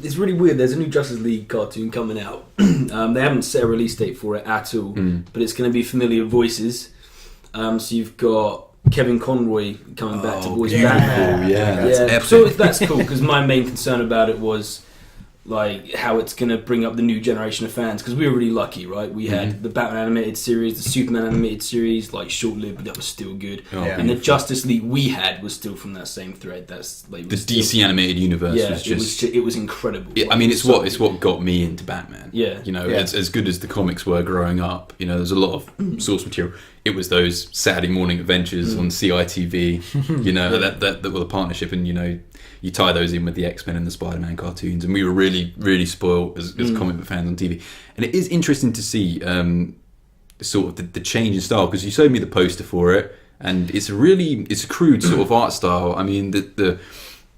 it's really weird. There's a new Justice League cartoon coming out. They haven't set a release date for it at all, but it's going to be familiar voices. So you've got Kevin Conroy coming back to voice Batman. That's so that's cool because my main concern about it was like how it's going to bring up the new generation of fans, because we were really lucky, right? We had the Batman animated series, the Superman animated series, like short-lived, but that was still good. And the Justice League we had was still from that same thread. That's like the DC animated universe was just it was incredible. I mean, it's what got me into Batman. Yeah, you know, as good as the comics were growing up, you know, there's a lot of source material. It was those Saturday morning adventures on CITV, you know, that were the partnership, and you know, you tie those in with the X-Men and the Spider-Man cartoons, and we were really, really spoiled as comic book fans on TV. And it is interesting to see sort of the change in style, because you showed me the poster for it, and it's a crude sort of art style. I mean, the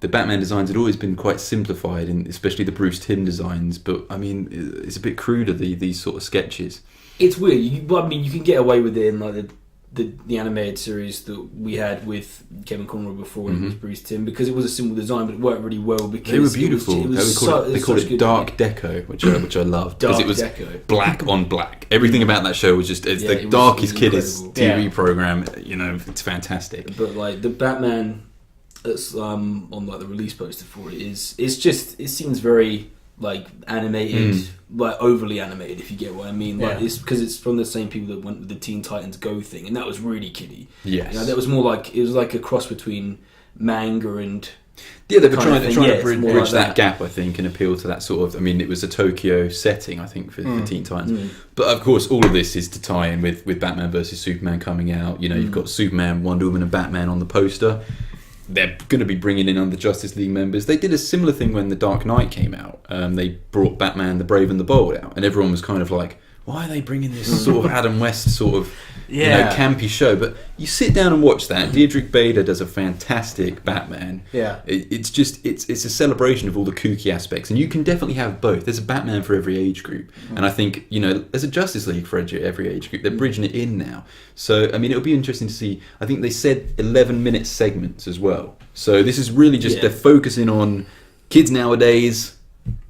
Batman designs had always been quite simplified, and especially the Bruce Timm designs. But I mean, it's a bit cruder, these sort of sketches. It's weird. I mean, you can get away with it in like the animated series that we had with Kevin Conroy before and with Bruce Timm, because it was a simple design, but it worked really well because they were beautiful. They called it dark good, deco, which I loved, because it was deco. Black on black. Everything about that show was just the darkest kiddies TV program. You know, it's fantastic. But like the Batman that's on like the release poster for it it seems very like animated, like overly animated, if you get what I mean. Like it's because it's from the same people that went with the Teen Titans Go thing, and that was really kiddie. Yes, you know, that was more like, it was like a cross between manga and they were trying to bridge that like gap, I think, and appeal to that sort of. I mean, it was a Tokyo setting, I think, for Teen Titans. But of course, all of this is to tie in with Batman versus Superman coming out. You know, you've got Superman, Wonder Woman, and Batman on the poster. They're going to be bringing in other Justice League members. They did a similar thing when The Dark Knight came out. They brought Batman, the Brave and the Bold out, and everyone was kind of like, why are they bringing this sort of Adam West sort of you know, campy show? But you sit down and watch that. Diedrich Bader does a fantastic Batman. Yeah, it's a celebration of all the kooky aspects, and you can definitely have both. There's a Batman for every age group, and I think, you know, there's a Justice League for every age group. They're bridging it in now. So I mean, it'll be interesting to see. I think they said 11-minute segments as well. So this is really just they're focusing on kids nowadays.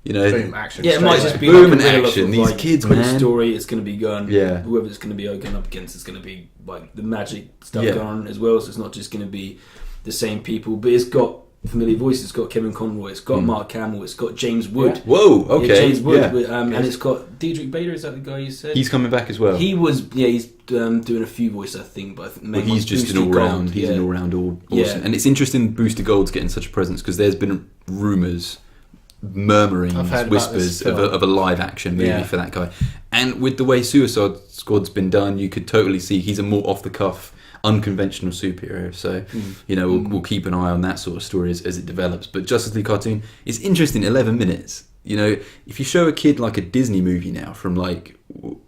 You know, boom, action. Yeah, it might just be boom like and action. These like, kids, quick man. Story. It's going to be going. Yeah. Whoever it's going to be going up against is going to be like the magic stuff going on as well. So it's not just going to be the same people, but it's got familiar voices. It's got Kevin Conroy. It's got Mark Hamill. It's got James Wood. Yeah. Whoa. Okay. James Wood. Yeah. And it's got Diedrich Bader. Is that the guy you said? He's coming back as well. He was. Yeah. He's doing a few voices, I think. But I think well, he's just an all-round. He's an all-round awesome. Yeah. And it's interesting Booster Gold's getting such a presence, because there's been rumours, murmurings, whispers of a live action movie for that guy. And with the way Suicide Squad's been done, you could totally see he's a more off the cuff, unconventional superhero. So you know, we'll keep an eye on that sort of story as it develops. But Justice League cartoon is interesting. 11 minutes. You know, if you show a kid like a Disney movie now, from like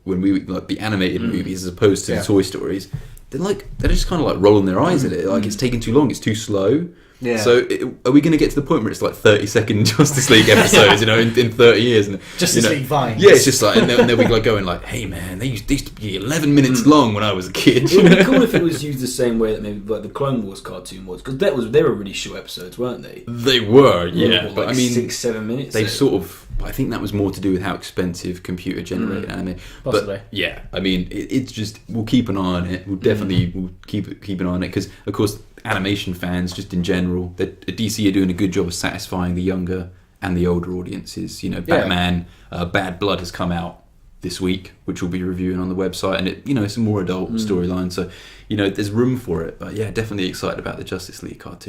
when we like the animated movies as opposed to the Toy Stories, they're just kind of like rolling their eyes at it. Like, it's taking too long. It's too slow. Yeah. So are we going to get to the point where it's like 30-second Justice League episodes, you know, in 30 years? And, Justice League Vines. Yeah, it's just like, and they'll be like going like, hey man, they used to be 11 minutes long when I was a kid. It would be cool if it was used the same way that maybe like the Clone Wars cartoon was, because they were really short episodes, weren't they? They were, yeah. But like I mean, 6-7 minutes. They sort of. I think that was more to do with how expensive computer generated anime. Possibly. But yeah, I mean, it's just, we'll keep an eye on it. We'll definitely we'll keep an eye on it, because of course animation fans just in general, that DC are doing a good job of satisfying the younger and the older audiences. You know, Batman Bad Blood has come out this week, which we'll be reviewing on the website, and it's a more adult storyline, so you know there's room for it. But yeah, definitely excited about the Justice League cartoon.